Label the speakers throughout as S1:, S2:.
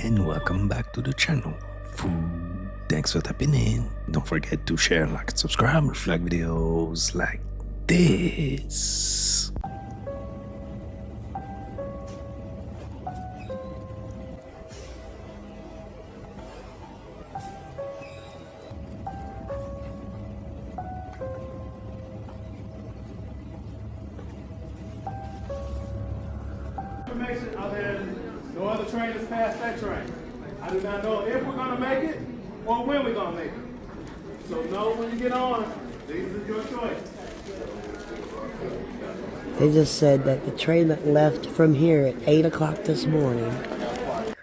S1: and welcome back to the channel. Thanks for tapping in. Don't forget to share, like, and subscribe, reflect videos like this.
S2: Information other than no other train has passed that train. I do not know if we're going to make it or when we're going to make it. So know when you get on, these are your choice.
S3: They just said that the train that left from here at 8 o'clock this morning.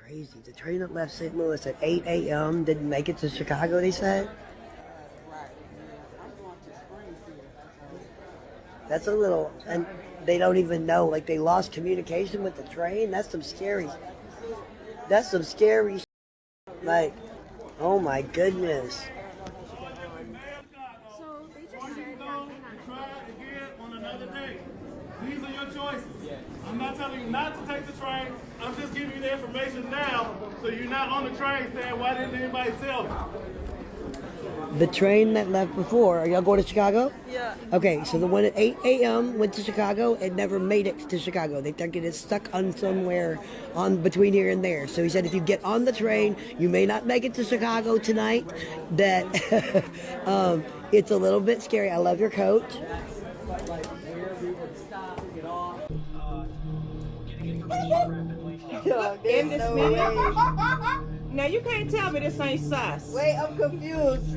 S3: Crazy. The train that left St. Louis at 8 a.m. didn't make it to Chicago, they said? That's a little, and they don't even know, like they lost communication with the train. That's some scary, like, oh my goodness.
S2: So they just said try again on another day. These are your choices. I'm not telling you not to take the train. I'm just giving you the information now so you're not on the train saying, why didn't anybody tell me?
S3: The train that left before, are y'all going to Chicago?
S4: Yeah.
S3: Okay, so the one at 8 a.m. went to Chicago and never made it to Chicago. They think it is stuck on somewhere on between here and there. So he said if you get on the train, you may not make it to Chicago tonight. That it's a little bit scary. I love your coat.
S4: In this video? Now you can't tell me this ain't sus.
S5: Wait, I'm confused.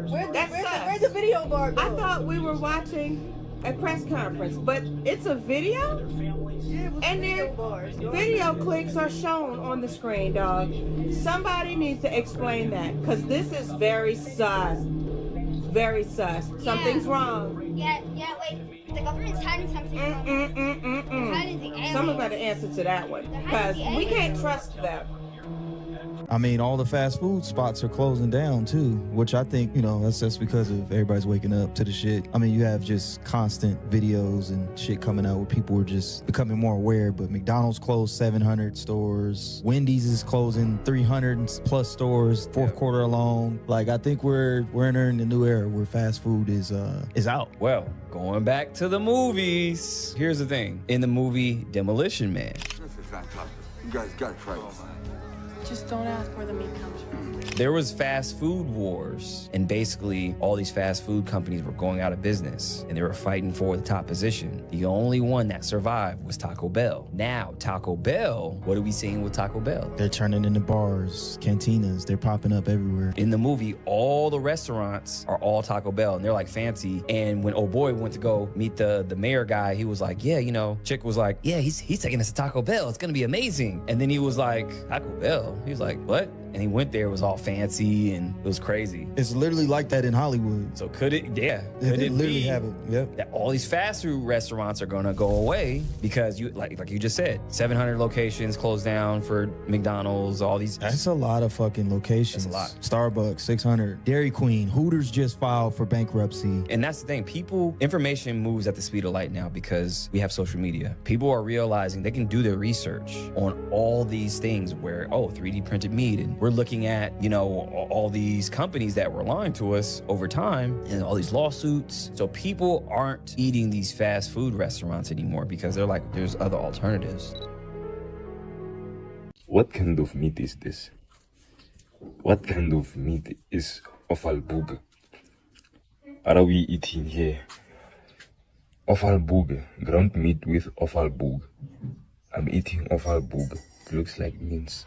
S5: Where's the video bar go?
S4: I thought we were watching a press conference, but it's a video?
S5: Yeah, it was
S4: And
S5: video
S4: then
S5: bars.
S4: video clicks are shown on the screen, dog. Somebody needs to explain that, because this is very sus. Very sus. Something's wrong.
S6: Yeah, wait. The government's hiding something. They're hiding the aliens.
S4: Someone got to answer to that one, because we can't trust them.
S7: I mean, all the fast food spots are closing down too, which I think, you know, that's because of everybody's waking up to the shit. I mean, you have just constant videos and shit coming out where people are just becoming more aware, but McDonald's closed 700 stores. Wendy's is closing 300 plus stores, fourth quarter alone. Like, I think we're entering a new era where fast food is out.
S8: Well, going back to the movies, here's the thing. In the movie Demolition Man,
S9: This is fantastic. You guys gotta try this.
S10: Just don't ask where the meat comes from.
S8: there was fast food wars, and basically all these fast food companies were going out of business and they were fighting for the top position. The only one that survived was Taco Bell. Now, Taco Bell, what are we seeing with Taco Bell?
S7: They're turning into bars, cantinas. They're popping up everywhere.
S8: In the movie, all the restaurants are all Taco Bell, and they're like fancy. And when old boy went to go meet the mayor guy, he was like, yeah, you know, chick was like, yeah, he's taking us to Taco Bell. It's gonna be amazing. And then he was like, Taco Bell? He was like, what? And he went there, it was all fancy and it was crazy.
S7: It's literally like that in Hollywood.
S8: So could it, yeah.
S7: They
S8: Could it
S7: literally
S8: be
S7: have it, yep.
S8: that all these fast food restaurants are gonna go away because you, like you just said, 700 locations closed down for McDonald's, all these.
S7: That's a lot of fucking locations.
S8: That's a lot.
S7: Starbucks, 600. Dairy Queen, Hooters just filed for bankruptcy.
S8: And that's the thing, information moves at the speed of light now because we have social media. People are realizing they can do their research on all these things where, 3D printed meat, and we're looking at, you know, all these companies that were lying to us over time and all these lawsuits. So people aren't eating these fast food restaurants anymore because they're like, there's other alternatives.
S11: What kind of meat is this? What kind of meat is offal boog? Are we eating here? Offal boog, ground meat with offal boog. I'm eating offal boog. It looks like mince.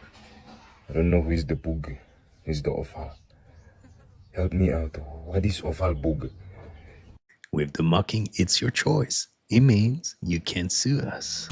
S11: I don't know who is the boog, who is the offal. Help me out. What is offal boog?
S1: With the mocking, it's your choice. It means you can't sue us.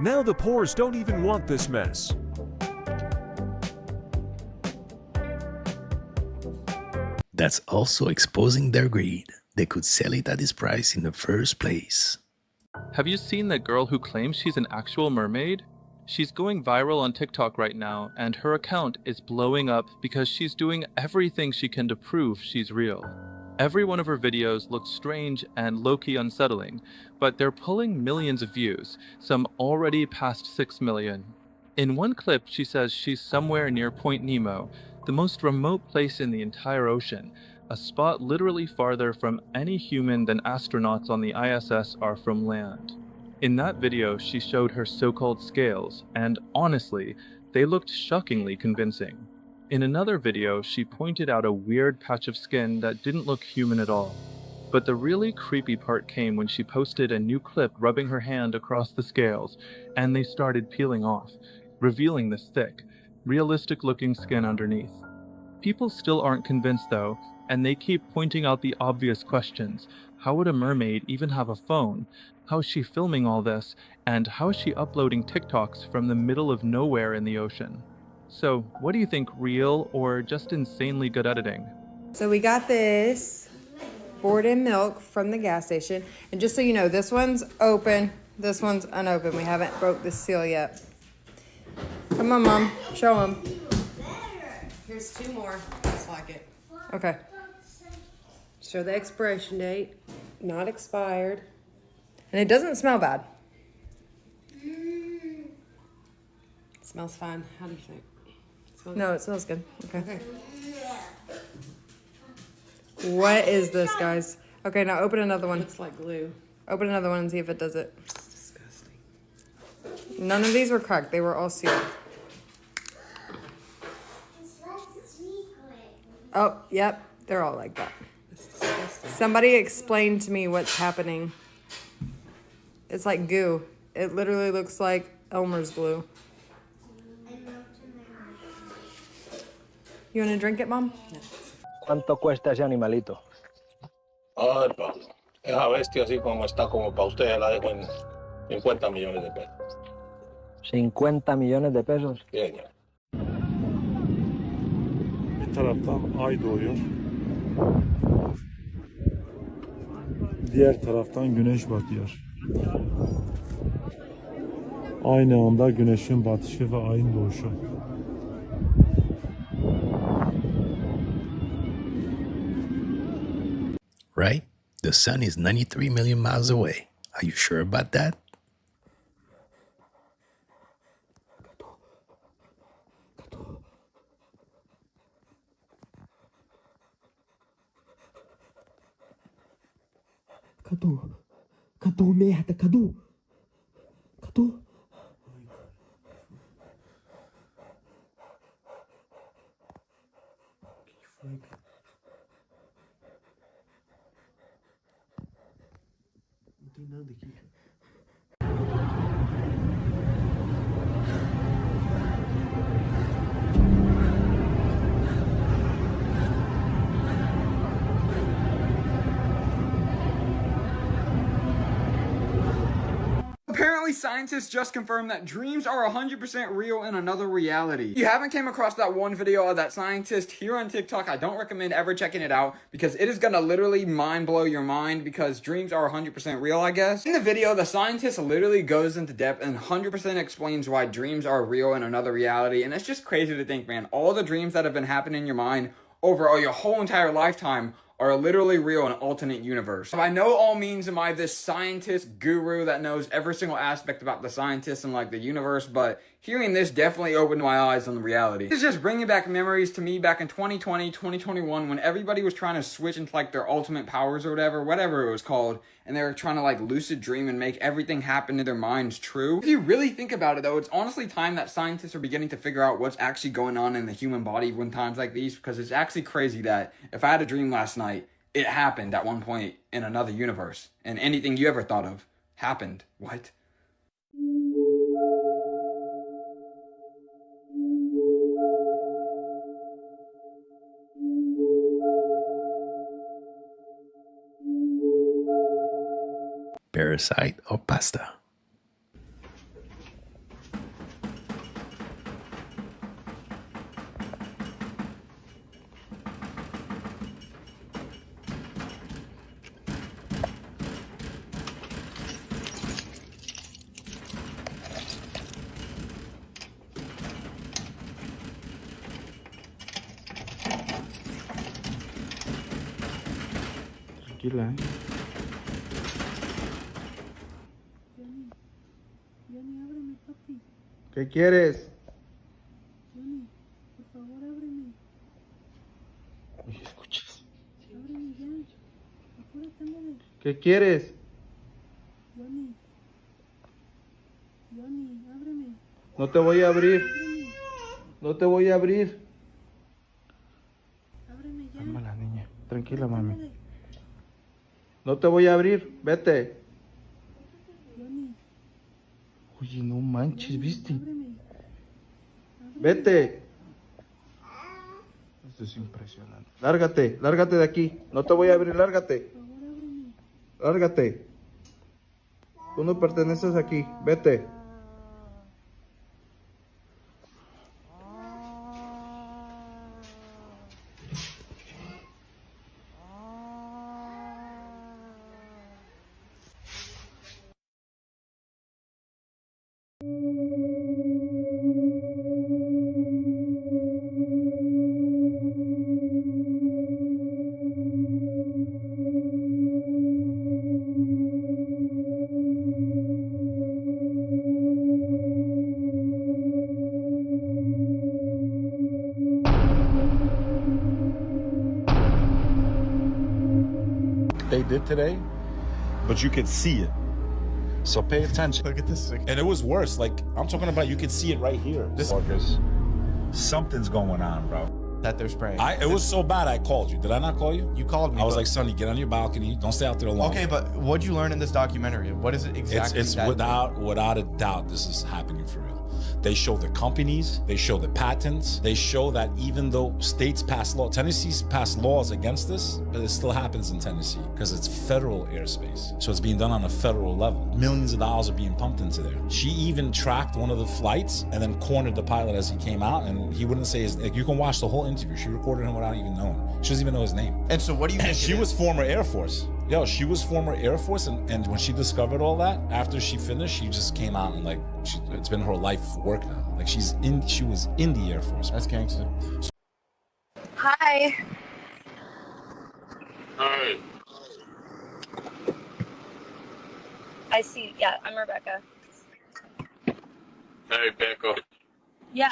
S12: Now the pores don't even want this mess.
S1: That's also exposing their greed. They could sell it at this price in the first place.
S13: Have you seen that girl who claims she's an actual mermaid? She's going viral on TikTok right now, and her account is blowing up because she's doing everything she can to prove she's real. Every one of her videos looks strange and low-key unsettling, but they're pulling millions of views, some already past 6 million. In one clip, she says she's somewhere near Point Nemo, the most remote place in the entire ocean, a spot literally farther from any human than astronauts on the ISS are from land. In that video, she showed her so-called scales, and honestly, they looked shockingly convincing. In another video, she pointed out a weird patch of skin that didn't look human at all. But the really creepy part came when she posted a new clip rubbing her hand across the scales, and they started peeling off, revealing this thick, realistic-looking skin underneath. People still aren't convinced though, and they keep pointing out the obvious questions. How would a mermaid even have a phone? How is she filming all this? And how is she uploading TikToks from the middle of nowhere in the ocean? So, what do you think, real or just insanely good editing?
S14: So we got this board-in milk from the gas station. And just so you know, this one's open, this one's unopened. We haven't broke the seal yet. Come on, Mom, show them. Here's 2 more, just like it. Okay. Show the expiration date, not expired. And it doesn't smell bad. It smells fine. How do you think? No, it smells good. Okay. What is this, guys? Okay, now open another one. Looks like glue. Open another one and see if it does it. It's disgusting. None of these were cracked. They were all sealed. Oh, yep. They're all like that. Somebody explain to me what's happening. It's like goo. It literally looks like Elmer's glue. You want to drink it, Mom?
S15: ¿Cuánto cuesta ese animalito?
S16: A ver, pa. Esa bestia así como está como para ustedes la dejo en 50 millones de pesos.
S15: 50 millones de pesos.
S16: Sí, señor.
S17: Bir taraftan ay doğuyor. Diğer taraftan güneş batıyor. Aynı anda güneşin batışı ve ayın doğuşu.
S1: Right? The sun is 93 million miles away. Are you sure about that?
S18: Cadê merda? Cadê?
S17: Não tem nada aqui, cara.
S19: Apparently, scientists just confirmed that dreams are 100% real in another reality. If you haven't came across that one video of that scientist here on TikTok, I don't recommend ever checking it out because it is gonna literally mind blow your mind because dreams are 100% real, I guess. In the video, the scientist literally goes into depth and 100% explains why dreams are real in another reality. And it's just crazy to think, man, all the dreams that have been happening in your mind over your whole entire lifetime are literally real in an alternate universe. So by no all means am I this scientist guru that knows every single aspect about the scientists and like the universe, but hearing this definitely opened my eyes on the reality. It's just bringing back memories to me back in 2020, 2021 when everybody was trying to switch into like their ultimate powers or whatever it was called, and they were trying to like lucid dream and make everything happen in their minds true. If you really think about it though, it's honestly time that scientists are beginning to figure out what's actually going on in the human body when times like these, because it's actually crazy that if I had a dream last night, it happened at one point in another universe, and anything you ever thought of happened. What?
S1: Parasite or pasta?
S20: Tranquila, ¿eh?
S10: Johnny, ábreme, papi.
S20: ¿Qué quieres?
S10: Johnny, por favor, ábreme.
S20: Oye, escuchas.
S10: Ábreme ya. Apúrate, ándale.
S20: ¿Qué quieres?
S10: Johnny. Johnny, ábreme.
S20: No te voy a abrir.
S10: Ábreme.
S20: No te voy a abrir.
S10: Ábreme ya.
S20: Calma la niña. Tranquila, mami.
S10: Ándale.
S20: No te voy a abrir. Vete.
S10: Johnny,
S20: Oye, no manches, ¿viste?
S10: ábreme.
S20: Vete. Esto es impresionante. Lárgate, lárgate de aquí. No te voy a abrir, lárgate. Lárgate. Tú no perteneces aquí. Vete.
S21: They did today, but you could see it. So pay attention. Look at this. And it was worse. Like, I'm talking about, you could see it right here. Marcus, something's going on, bro.
S22: That they're spraying.
S21: It was so bad I called you. Did I not call you?
S22: You called me.
S21: I was like, Sonny, get on your balcony. Don't stay out there alone.
S22: Okay, but what'd you learn in this documentary? What is it exactly?
S21: It's without a doubt, this is happening for real. They show the companies, they show the patents, they show that even though states pass law, Tennessee's passed laws against this, but it still happens in Tennessee because it's federal airspace. So it's being done on a federal level. Millions of dollars are being pumped into there. She even tracked one of the flights and then cornered the pilot as he came out, and he wouldn't say his, like, you can watch the whole interview. She recorded him without even knowing. She doesn't even know his name.
S22: And so what do you think?
S21: She was former Air Force. Yo, she was former Air Force, and when she discovered all that, after she finished, she just came out and like, it's been her life work now. Like she was in the Air Force.
S22: That's gangster.
S23: Hi.
S16: Hey.
S23: I see. Yeah, I'm Rebecca.
S16: Hey, Becca.
S23: Yeah.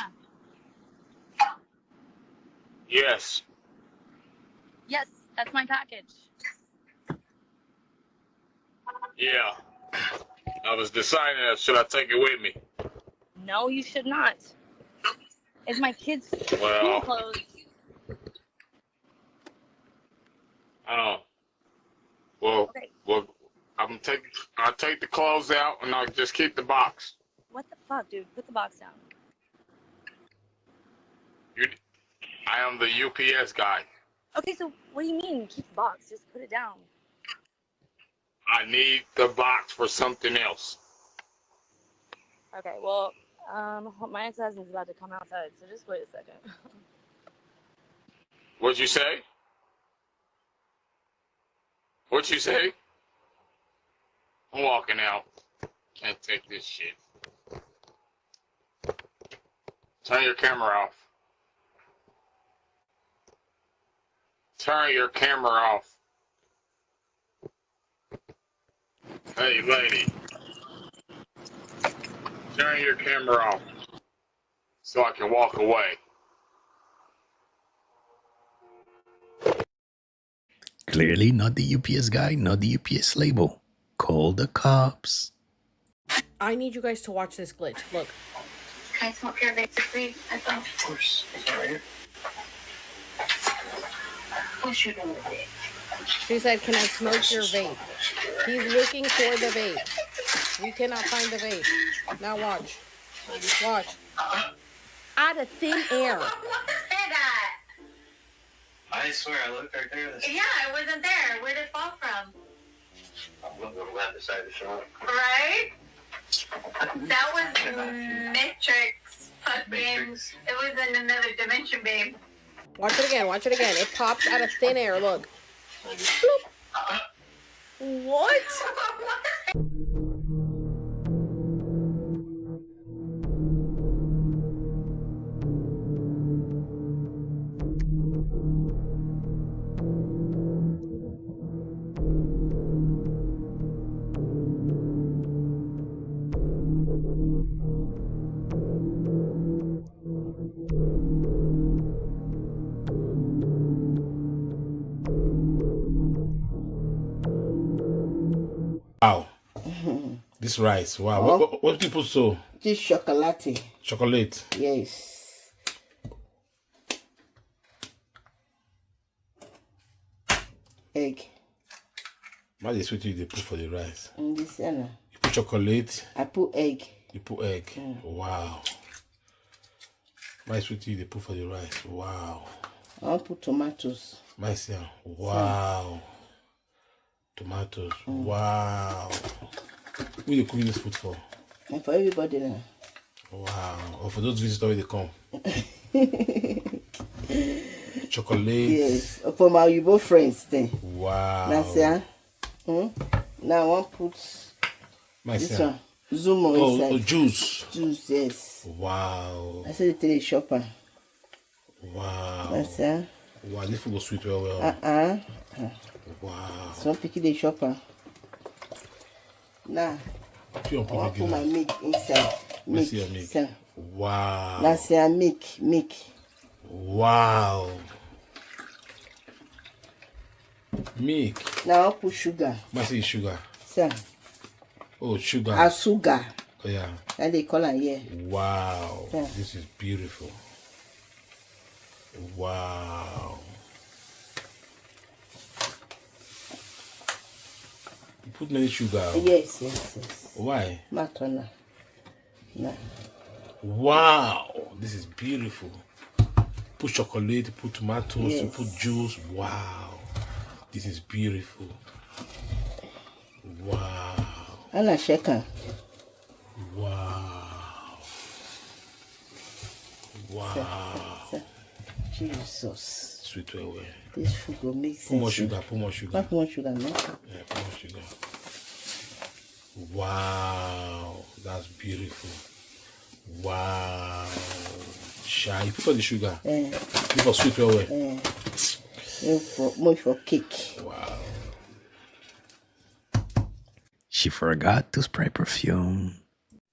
S16: Yes.
S23: Yes, that's my package.
S16: Yeah. I was deciding, should I take it with me?
S23: No, you should not. It's my kids'
S16: Well,
S23: school clothes.
S16: Well,
S23: Okay.
S16: well, I'll take the clothes out and I'll just keep the box.
S23: What the fuck, dude? Put the box down.
S16: I am the UPS guy.
S23: Okay, so what do you mean keep the box? Just put it down.
S16: I need the box for something else.
S23: Okay, well, my ex-husband's about to come outside, so just wait a second.
S16: What'd you say? What'd you say? I'm walking out. Can't take this shit. Turn your camera off. Turn your camera off. Hey, lady. Turn your camera off so I can walk away.
S1: Clearly not the UPS guy, not the UPS label. Call the cops.
S24: I need you guys to watch this glitch. Look.
S6: Can I smoke your vape, please? Of
S16: course. Sorry.
S6: Who's shooting the vape?
S24: She said, can I smoke your vape? He's looking for the vape. We cannot find the vape. Now watch. Watch. Out of thin air.
S16: I swear, I looked right there.
S6: Yeah, I wasn't there. Where did it fall from?
S16: I'm going to go left beside the shop.
S6: Right? That was Matrix. Matrix. It was in another dimension, babe.
S24: Watch it again. Watch it again. It pops out of thin air. Look. Bloop. What?
S2: Wow. This rice. Wow. What people so?
S3: This chocolate.
S2: Chocolate.
S3: Yes. Egg.
S2: What is what you put for the rice?
S3: This one.
S2: You put chocolate.
S3: I put egg.
S2: You put egg. Wow. What is what you put for the rice? Wow.
S3: I'll put tomatoes.
S2: Myself. Wow. Tomatoes. Wow. Who you cooking this food for?
S3: And for everybody now.
S2: Wow. Or for those visitors they come. Chocolate.
S3: Yes. For my Yubo friends then.
S2: Wow.
S3: That's it. Now I want to put this one. Zumo inside.
S2: Oh, juice.
S3: Juice, yes.
S2: Wow.
S3: I said it to the shopper.
S2: Wow.
S3: That's it.
S2: Wow, this food was sweet well. Wow.
S3: So I'm picking the shopper. Now, I want to put my milk inside. Milk.
S2: Wow.
S3: That's it, milk.
S2: Wow. Milk.
S3: Now I'll put sugar.
S2: What is sugar?
S3: Sir.
S2: Oh, sugar.
S3: Sugar.
S2: Oh, yeah.
S3: And they call it here.
S2: Wow.
S3: Yeah.
S2: This is beautiful. Wow. You put many sugar.
S3: Yes.
S2: Why?
S3: Matona. No.
S2: Wow. This is beautiful. Put chocolate, put tomatoes, you put juice. Wow. This is beautiful. Wow.
S3: And a shaker.
S2: Wow. Wow.
S3: Jesus.
S2: Sweet well.
S3: This food will make sense.
S2: Put more sugar, put more sugar.
S3: Put more sugar, no?
S2: Yeah, put more sugar. Wow. That's beautiful. Wow. Shy. You put all the sugar.
S3: Yeah.
S2: You for sweet well.
S3: Yeah. More for cake.
S2: Wow.
S1: She forgot to spray perfume.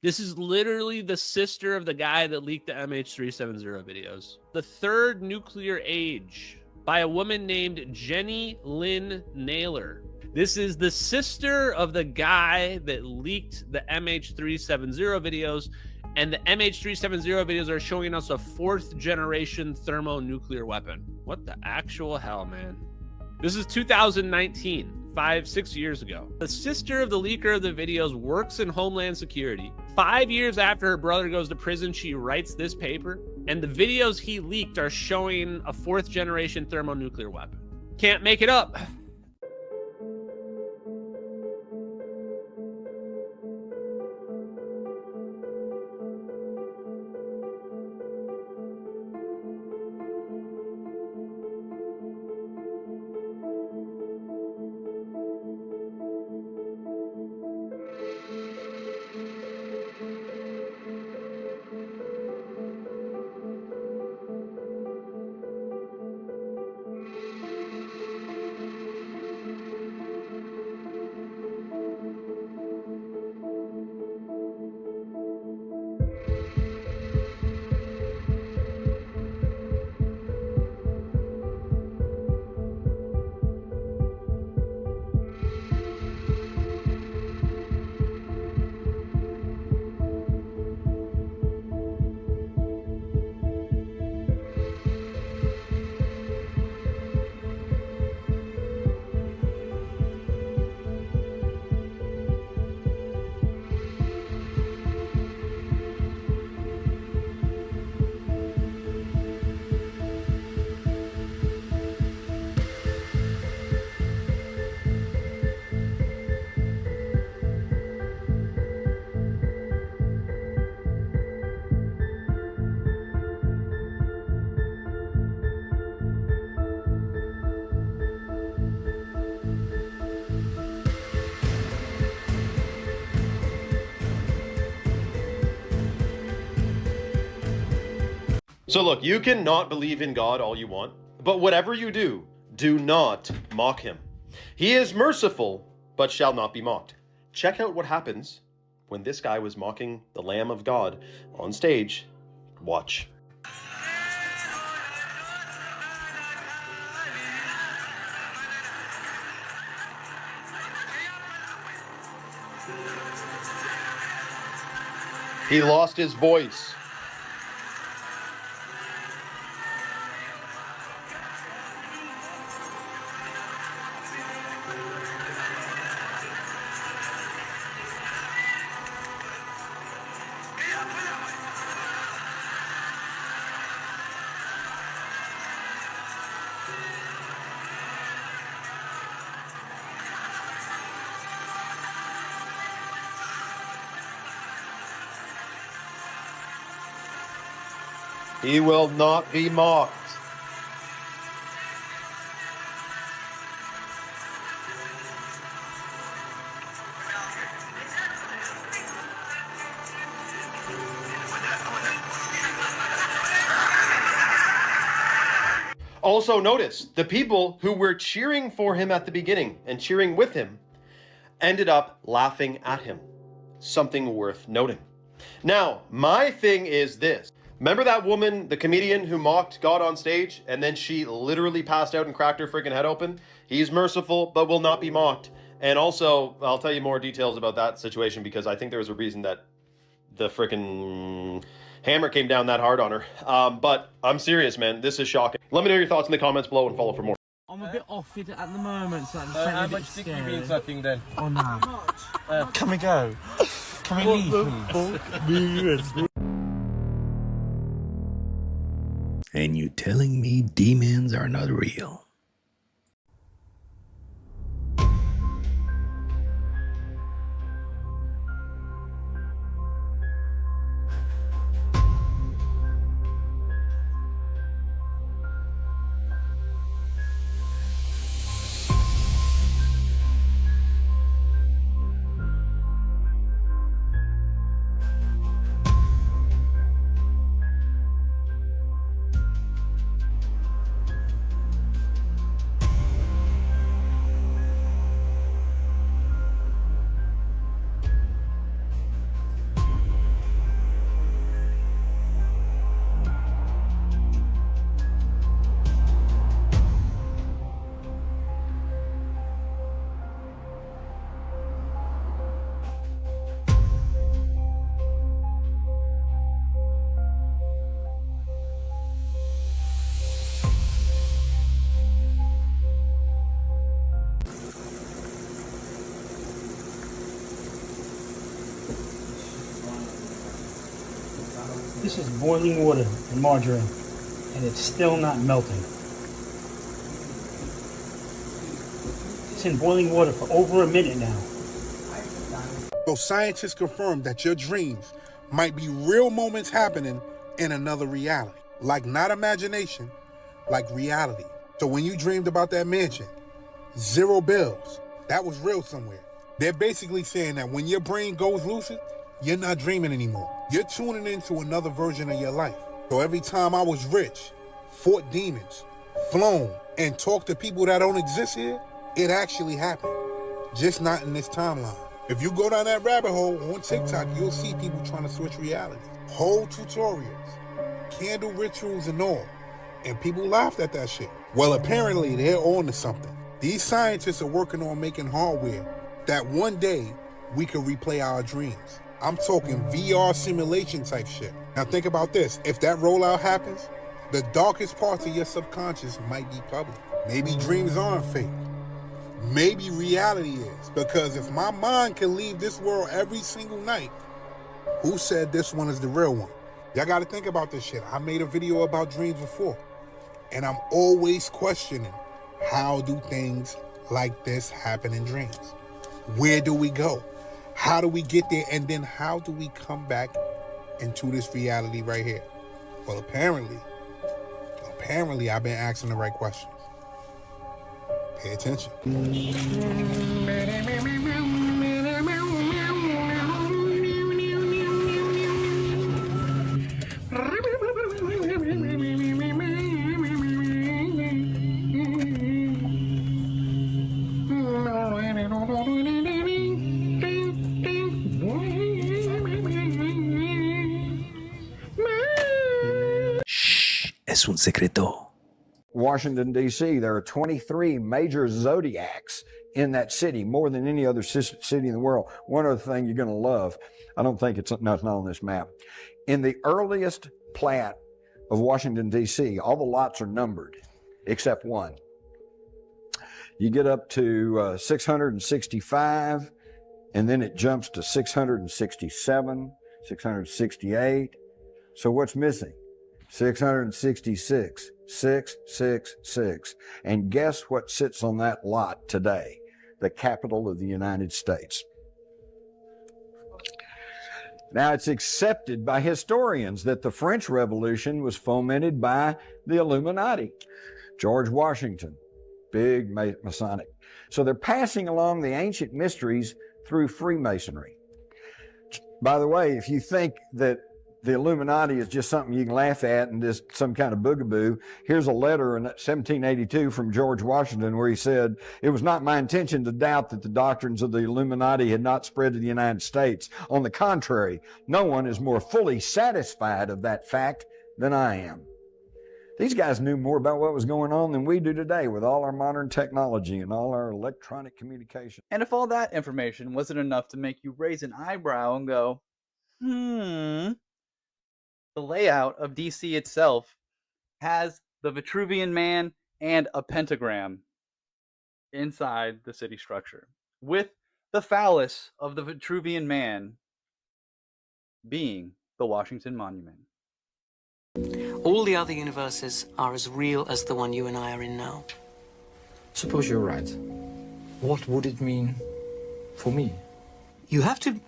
S4: This is literally the sister of the guy that leaked the MH370 videos. The Third Nuclear Age by a woman named Jenny Lynn Naylor. This is the sister of the guy that leaked the MH370 videos, and the MH370 videos are showing us a 4th generation thermonuclear weapon. What the actual hell, man? This is 2019. 5-6 years ago. The sister of the leaker of the videos works in Homeland Security. 5 years after her brother goes to prison, she writes this paper, and the videos he leaked are showing a 4th generation thermonuclear weapon. Can't make it up.
S5: So look, you can not believe in God all you want, but whatever you do, do not mock him. He is merciful, but shall not be mocked. Check out what happens when this guy was mocking the Lamb of God on stage. Watch. He lost his voice. He will not be mocked. Also notice, the people who were cheering for him at the beginning and cheering with him ended up laughing at him. Something worth noting. Now, my thing is this. Remember that woman, the comedian who mocked God on stage, and then she literally passed out and cracked her freaking head open? He's merciful, but will not be mocked. And also, I'll tell you more details about that situation because I think there was a reason that the freaking hammer came down that hard on her. But I'm serious, man. This is shocking. Let me know your thoughts in the comments below and follow for more.
S18: I'm a bit off it at the moment, so I'm
S22: how much think you mean something then?
S18: Oh no. Can we go? Can we leave, please?
S1: And you telling me demons are not real?
S7: This is boiling water and margarine, and it's still not melting. It's in boiling water for over a minute now.
S8: So scientists confirm that your dreams might be real moments happening in another reality. Like not imagination, like reality. So when you dreamed about that mansion, 0 bills, that was real somewhere. They're basically saying that when your brain goes lucid, you're not dreaming anymore. You're tuning into another version of your life. So every time I was rich, fought demons, flown, and talked to people that don't exist here, it actually happened. Just not in this timeline. If you go down that rabbit hole on TikTok, you'll see people trying to switch realities. Whole tutorials, candle rituals and all. And people laughed at that shit. Well, apparently they're on to something. These scientists are working on making hardware that one day we can replay our dreams. I'm talking VR simulation type shit. Now think about this. If that rollout happens, the darkest parts of your subconscious might be public. Maybe dreams aren't fake. Maybe reality is. Because if my mind can leave this world every single night, who said this one is the real one? Y'all gotta think about this shit. I made a video about dreams before. And I'm always questioning, how do things like this happen in dreams? Where do we go? How do we get there? And then how do we come back into this reality right here? Well, apparently I've been asking the right questions. Pay attention.
S1: Es un secreto.
S9: Washington, D.C., there are 23 major zodiacs in that city more than any other city in the world. One other thing you're going to love, I don't think it's not on this map. In the earliest plat of Washington, D.C., all the lots are numbered except one. You get up to 665, and then it jumps to 667, 668. So what's missing? 666, 666. And guess what sits on that lot today? The capital of the United States. Now, it's accepted by historians that the French Revolution was fomented by the Illuminati. George Washington, big Masonic. So they're passing along the ancient mysteries through Freemasonry. By the way, if you think that the Illuminati is just something you can laugh at and just some kind of boogaboo, here's a letter in 1782 from George Washington where he said, "It was not my intention to doubt that the doctrines of the Illuminati had not spread to the United States. On the contrary, no one is more fully satisfied of that fact than I am." These guys knew more about what was going on than we do today with all our modern technology and all our electronic communication.
S11: And if all that information wasn't enough to make you raise an eyebrow and go, the layout of DC itself has the Vitruvian Man and a pentagram inside the city structure, with the phallus of the Vitruvian Man being the Washington Monument.
S12: All the other universes are as real as the one you and I are in now.
S13: Suppose you're right. What would it mean for me?
S12: You have to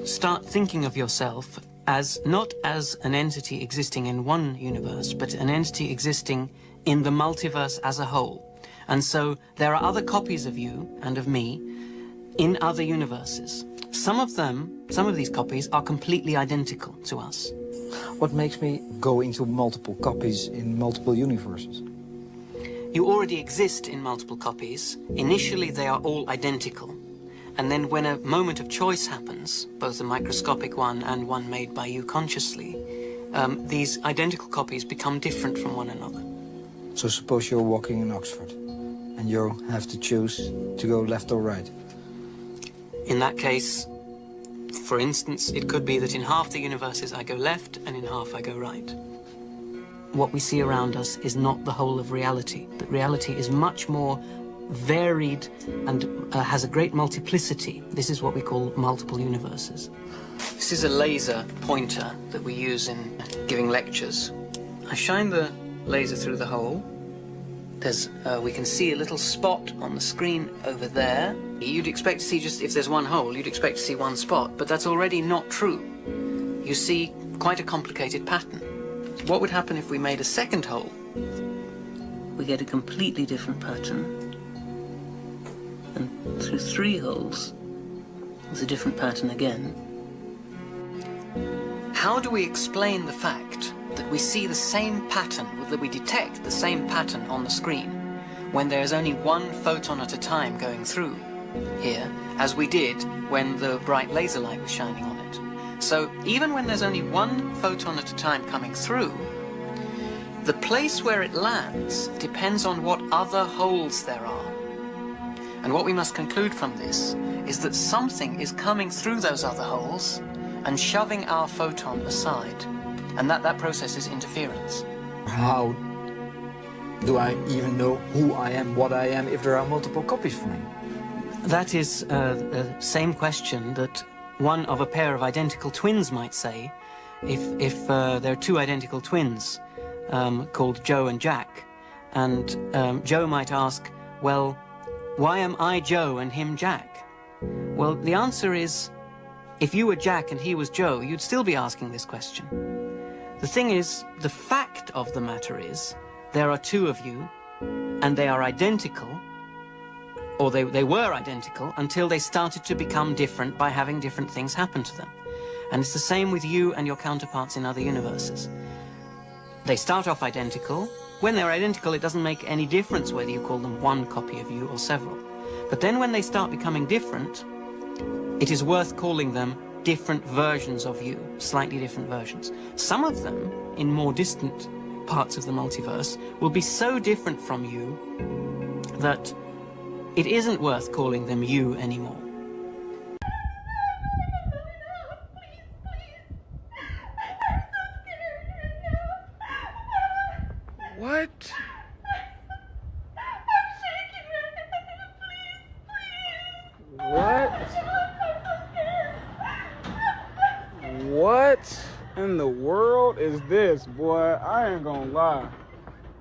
S12: start thinking of yourself as not as an entity existing in one universe, but an entity existing in the multiverse as a whole. And so there are other copies of you and of me in other universes. Some of these copies are completely identical to us.
S13: What makes me go into multiple copies in multiple universes?
S12: You already exist in multiple copies. Initially, they are all identical. And then when a moment of choice happens, both a microscopic one and one made by you consciously, these identical copies become different from one another.
S13: So suppose you're walking in Oxford and you have to choose to go left or right.
S12: In that case, for instance, it could be that in half the universes I go left and in half I go right. What we see around us is not the whole of reality. That reality is much more varied and has a great multiplicity. This is what we call multiple universes. This is a laser pointer that we use in giving lectures. I shine the laser through the hole. We can see a little spot on the screen over there. You'd expect to see just, if there's one hole, you'd expect to see one spot, but that's already not true. You see quite a complicated pattern. What would happen if we made a second hole? We get a completely different pattern. And through 3 holes, there's a different pattern again. How do we explain the fact that we see the same pattern, that we detect the same pattern on the screen, when there's only one photon at a time going through here, as we did when the bright laser light was shining on it? So even when there's only one photon at a time coming through, the place where it lands depends on what other holes there are. And what we must conclude from this is that something is coming through those other holes and shoving our photon aside, and that process is interference.
S13: How do I even know who I am, what I am, if there are multiple copies for me?
S12: That is the same question that one of a pair of identical twins might say if there are 2 identical twins called Joe and Jack, and Joe might ask, well, why am I Joe and him Jack? Well, the answer is, if you were Jack and he was Joe, you'd still be asking this question. The thing is, the fact of the matter is, there are 2 of you, and they are identical, or they were identical, until they started to become different by having different things happen to them. And it's the same with you and your counterparts in other universes. They start off identical. When they're identical, it doesn't make any difference whether you call them one copy of you or several. But then when they start becoming different, it is worth calling them different versions of you, slightly different versions. Some of them, in more distant parts of the multiverse, will be so different from you that it isn't worth calling them you anymore.
S14: What? What? What in the world is this, boy? I ain't gonna lie.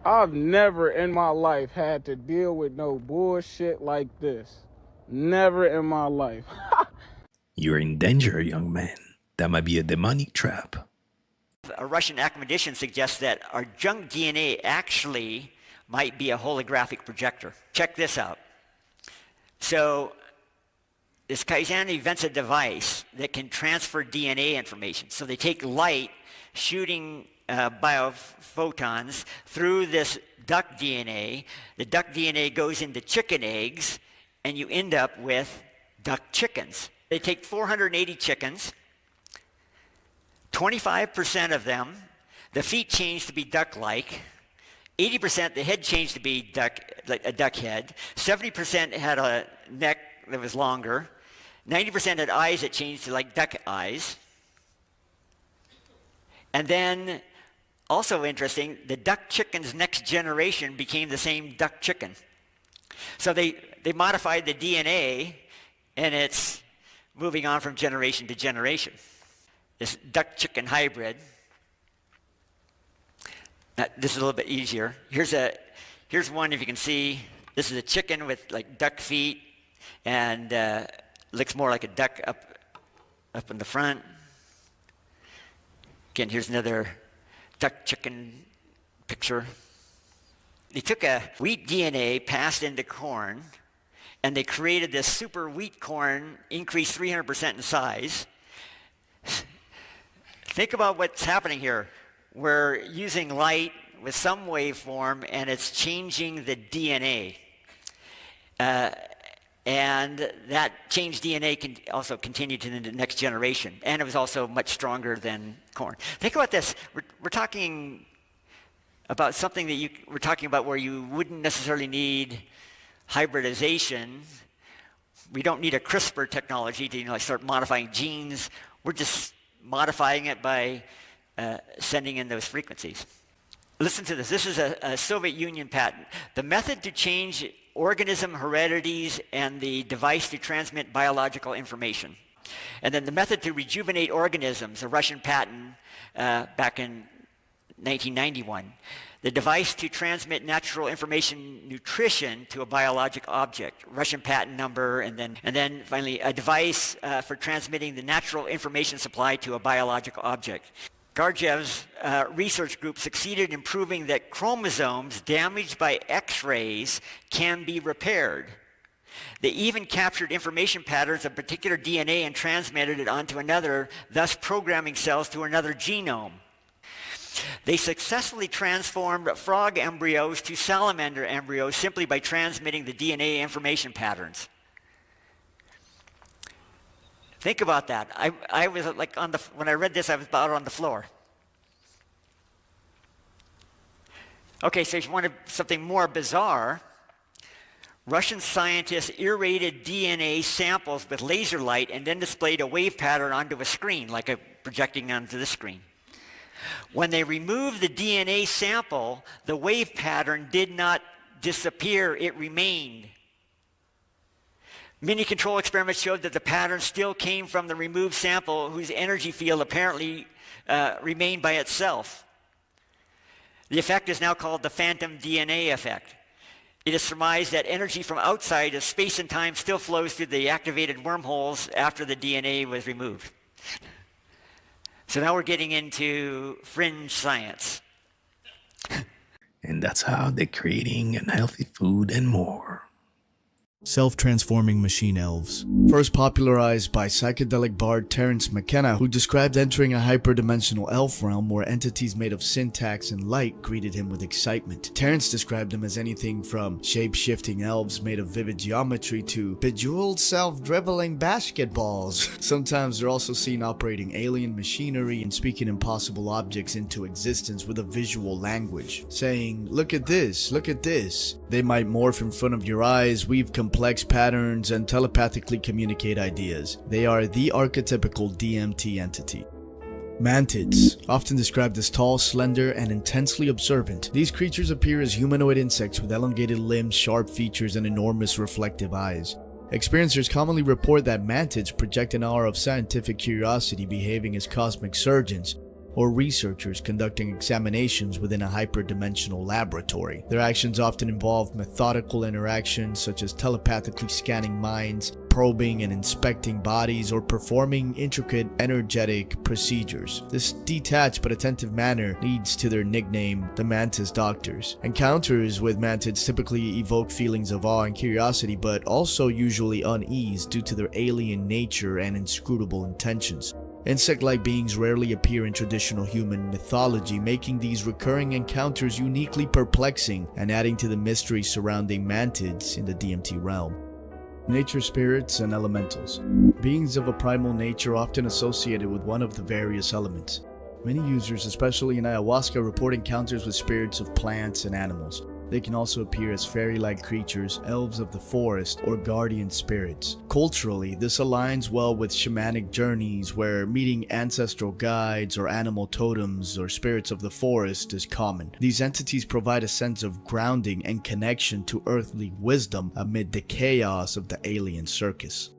S14: I've never in my life had to deal with no bullshit like this. Never in my life.
S1: You're in danger, young man. That might be a demonic trap.
S15: A Russian academician suggests that our junk DNA actually might be a holographic projector. Check this out. So, this Kaizen invents a device that can transfer DNA information. So they take light shooting biophotons through this duck DNA. The duck DNA goes into chicken eggs, and you end up with duck chickens. They take 480 chickens. 25% of them, the feet changed to be duck-like. 80% the head changed to be like a duck head. 70% had a neck that was longer. 90% had eyes that changed to like duck eyes. And then, also interesting, the duck chicken's next generation became the same duck chicken. So they modified the DNA, and it's moving on from generation to generation. This duck chicken hybrid. Now, this is a little bit easier. Here's one, if you can see. This is a chicken with like duck feet, and looks more like a duck up in the front. Again, here's another duck chicken picture. They took a wheat DNA, passed into corn, and they created this super wheat corn, increased 300% in size. Think about what's happening here. We're using light with some waveform, and it's changing the DNA. And that changed DNA can also continue to the next generation. And it was also much stronger than corn. Think about this. We're talking about something that we're talking about where you wouldn't necessarily need hybridization. We don't need a CRISPR technology to start modifying genes. We're just modifying it by sending in those frequencies. Listen to this. This is a Soviet Union patent. The method to change organism heredities and the device to transmit biological information. And then the method to rejuvenate organisms, a Russian patent back in 1991. The device to transmit natural information nutrition to a biologic object, Russian patent number, and then finally a device for transmitting the natural information supply to a biological object. Garjev's research group succeeded in proving that chromosomes damaged by X-rays can be repaired. They even captured information patterns of particular DNA and transmitted it onto another, thus programming cells to another genome. They successfully transformed frog embryos to salamander embryos simply by transmitting the DNA information patterns. Think about that. I was like when I read this, I was about on the floor. Okay, so if you wanted something more bizarre, Russian scientists irradiated DNA samples with laser light and then displayed a wave pattern onto a screen, like projecting onto the screen. When they removed the DNA sample, the wave pattern did not disappear, it remained. Many control experiments showed that the pattern still came from the removed sample, whose energy field apparently remained by itself. The effect is now called the phantom DNA effect. It is surmised that energy from outside of space and time still flows through the activated wormholes after the DNA was removed. So now we're getting into fringe science.
S1: And that's how they're creating unhealthy food and more.
S17: Self-transforming machine elves. First popularized by psychedelic bard Terence McKenna, who described entering a hyperdimensional elf realm where entities made of syntax and light greeted him with excitement. Terence described them as anything from shape-shifting elves made of vivid geometry to bejeweled self-dribbling basketballs. Sometimes they're also seen operating alien machinery and speaking impossible objects into existence with a visual language, saying, "Look at this, look at this." They might morph in front of your eyes, weave complex complex patterns and telepathically communicate ideas. They are the archetypical DMT entity. Mantids, often described as tall, slender, and intensely observant, these creatures appear as humanoid insects with elongated limbs, sharp features, and enormous reflective eyes. Experiencers commonly report that mantids project an aura of scientific curiosity, behaving as cosmic surgeons or researchers conducting examinations within a hyperdimensional laboratory. Their actions often involve methodical interactions such as telepathically scanning minds, probing and inspecting bodies, or performing intricate energetic procedures. This detached but attentive manner leads to their nickname, the Mantis Doctors. Encounters with mantids typically evoke feelings of awe and curiosity, but also usually unease due to their alien nature and inscrutable intentions. Insect-like beings rarely appear in traditional human mythology, making these recurring encounters uniquely perplexing and adding to the mystery surrounding mantids in the DMT realm. Nature spirits and elementals. Beings of a primal nature often associated with one of the various elements. Many users, especially in ayahuasca, report encounters with spirits of plants and animals. They can also appear as fairy-like creatures, elves of the forest, or guardian spirits. Culturally, this aligns well with shamanic journeys where meeting ancestral guides or animal totems or spirits of the forest is common. These entities provide a sense of grounding and connection to earthly wisdom amid the chaos of the alien circus.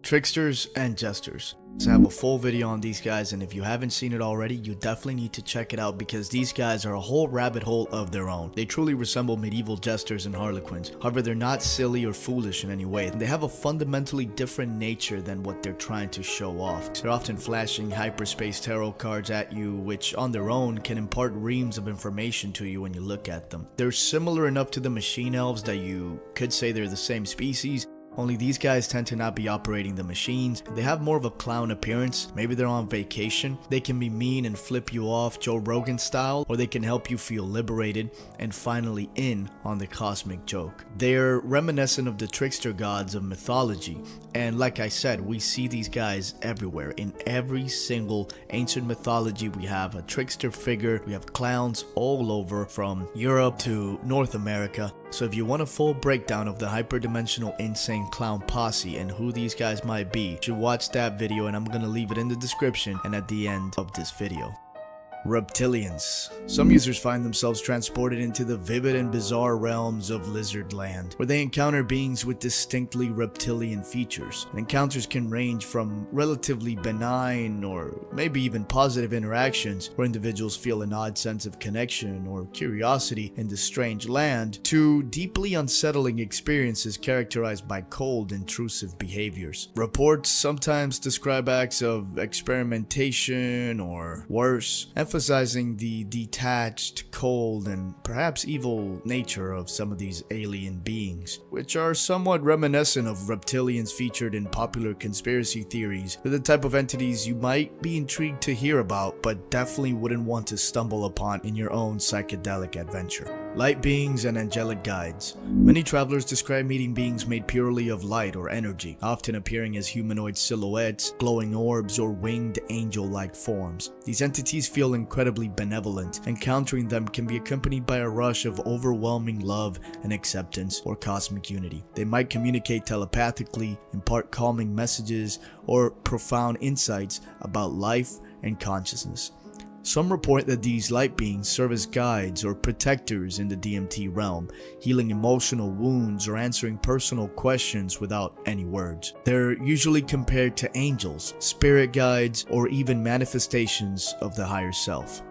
S17: Tricksters and jesters. So I have a full video on these guys, and if you haven't seen it already, you definitely need to check it out because these guys are a whole rabbit hole of their own. They truly resemble medieval jesters and harlequins. However, they're not silly or foolish in any way. They have a fundamentally different nature than what they're trying to show off. They're often flashing hyperspace tarot cards at you, which on their own can impart reams of information to you when you look at them. They're similar enough to the machine elves that you could say they're the same species, only these guys tend to not be operating the machines. They have more of a clown appearance. Maybe they're on vacation. They can be mean and flip you off Joe Rogan style, or they can help you feel liberated and finally in on the cosmic joke. They're reminiscent of the trickster gods of mythology, and like I said, we see these guys everywhere. In every single ancient mythology, we have a trickster figure. We have clowns all over from Europe to North America. So if you want a full breakdown of the hyperdimensional insane clown posse and who these guys might be, you should watch that video, and I'm gonna leave it in the description and at the end of this video. Reptilians. Some users find themselves transported into the vivid and bizarre realms of Lizard Land, where they encounter beings with distinctly reptilian features. Encounters can range from relatively benign or maybe even positive interactions where individuals feel an odd sense of connection or curiosity in this strange land, to deeply unsettling experiences characterized by cold, intrusive behaviors. Reports sometimes describe acts of experimentation or worse, emphasizing the detached, cold, and perhaps evil nature of some of these alien beings, which are somewhat reminiscent of reptilians featured in popular conspiracy theories. They're the type of entities you might be intrigued to hear about, but definitely wouldn't want to stumble upon in your own psychedelic adventure. Light beings and angelic guides. Many travelers describe meeting beings made purely of light or energy, often appearing as humanoid silhouettes, glowing orbs, or winged angel-like forms. These entities feel incredibly benevolent. Encountering them can be accompanied by a rush of overwhelming love and acceptance or cosmic unity. They might communicate telepathically, impart calming messages, or profound insights about life and consciousness. Some report that these light beings serve as guides or protectors in the DMT realm, healing emotional wounds or answering personal questions without any words. They're usually compared to angels, spirit guides, or even manifestations of the higher self.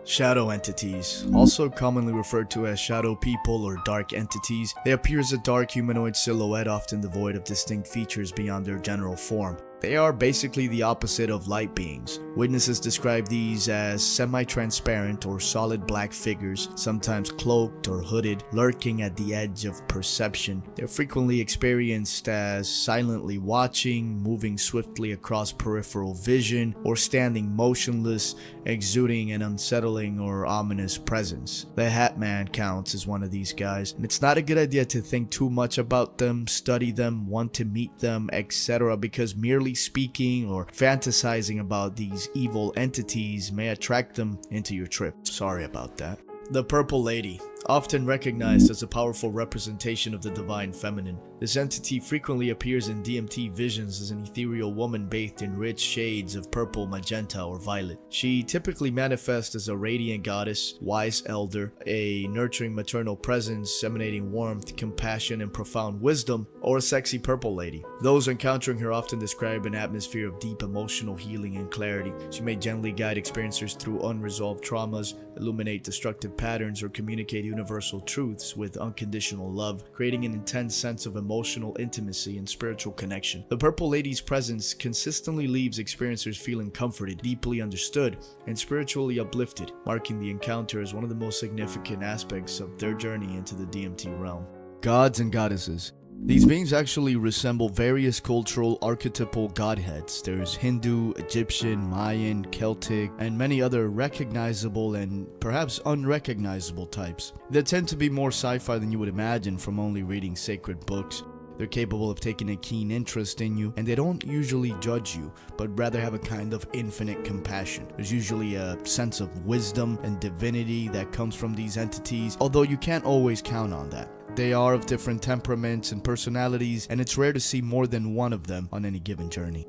S17: Shadow entities, also commonly referred to as shadow people or dark entities. They appear as a dark humanoid silhouette, often devoid of distinct features beyond their general form. They are basically the opposite of light beings. Witnesses describe these as semi-transparent or solid black figures, sometimes cloaked or hooded, lurking at the edge of perception. They're frequently experienced as silently watching, moving swiftly across peripheral vision, or standing motionless, exuding an unsettling or ominous presence. The Hat Man counts as one of these guys, and it's not a good idea to think too much about them, study them, want to meet them, etc., because merely speaking or fantasizing about these evil entities may attract them into your trip. Sorry about that. The Purple Lady, Often recognized as a powerful representation of the divine feminine, this entity frequently appears in DMT visions as an ethereal woman bathed in rich shades of purple, magenta, or violet. She typically manifests as a radiant goddess, wise elder, a nurturing maternal presence emanating warmth, compassion, and profound wisdom, or a sexy purple lady. Those encountering her often describe an atmosphere of deep emotional healing and clarity. She may gently guide experiencers through unresolved traumas, illuminate destructive patterns, or communicate universal truths with unconditional love, creating an intense sense of emotional intimacy and spiritual connection. The Purple Lady's presence consistently leaves experiencers feeling comforted, deeply understood, and spiritually uplifted, marking the encounter as one of the most significant aspects of their journey into the DMT realm. Gods and goddesses. These beings actually resemble various cultural archetypal godheads. There's Hindu, Egyptian, Mayan, Celtic, and many other recognizable and perhaps unrecognizable types. They tend to be more sci-fi than you would imagine from only reading sacred books. They're capable of taking a keen interest in you, and they don't usually judge you, but rather have a kind of infinite compassion. There's usually a sense of wisdom and divinity that comes from these entities, although you can't always count on that. They are of different temperaments and personalities, and it's rare to see more than one of them on any given journey.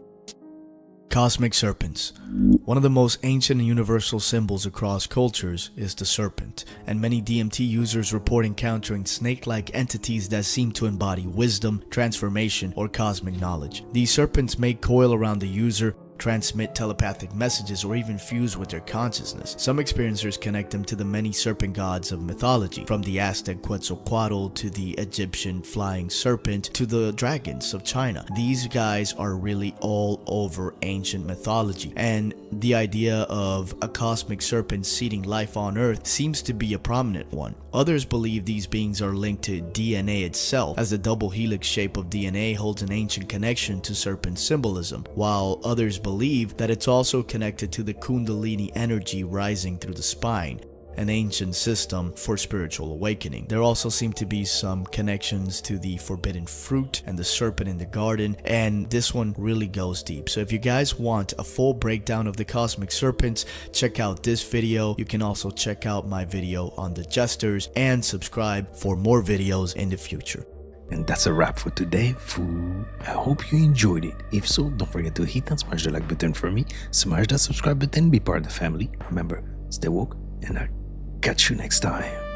S17: Cosmic serpents. One of the most ancient and universal symbols across cultures is the serpent, and many DMT users report encountering snake-like entities that seem to embody wisdom, transformation, or cosmic knowledge. These serpents may coil around the user, transmit telepathic messages, or even fuse with their consciousness. Some experiencers connect them to the many serpent gods of mythology, from the Aztec Quetzalcoatl to the Egyptian flying serpent to the dragons of China. These guys are really all over ancient mythology, and the idea of a cosmic serpent seeding life on Earth seems to be a prominent one. Others believe these beings are linked to DNA itself, as the double helix shape of DNA holds an ancient connection to serpent symbolism, while others believe that it's also connected to the Kundalini energy rising through the spine, an ancient system for spiritual awakening. There also seem to be some connections to the forbidden fruit and the serpent in the garden, and this one really goes deep. So if you guys want a full breakdown of the cosmic serpents, check out this video. You can also check out my video on the jesters and subscribe for more videos in the future.
S1: And that's a wrap for today, foo. I hope you enjoyed it. If so, don't forget to hit and smash the like button for me, smash that subscribe button, be part of the family. Remember, stay woke, and I'll catch you next time.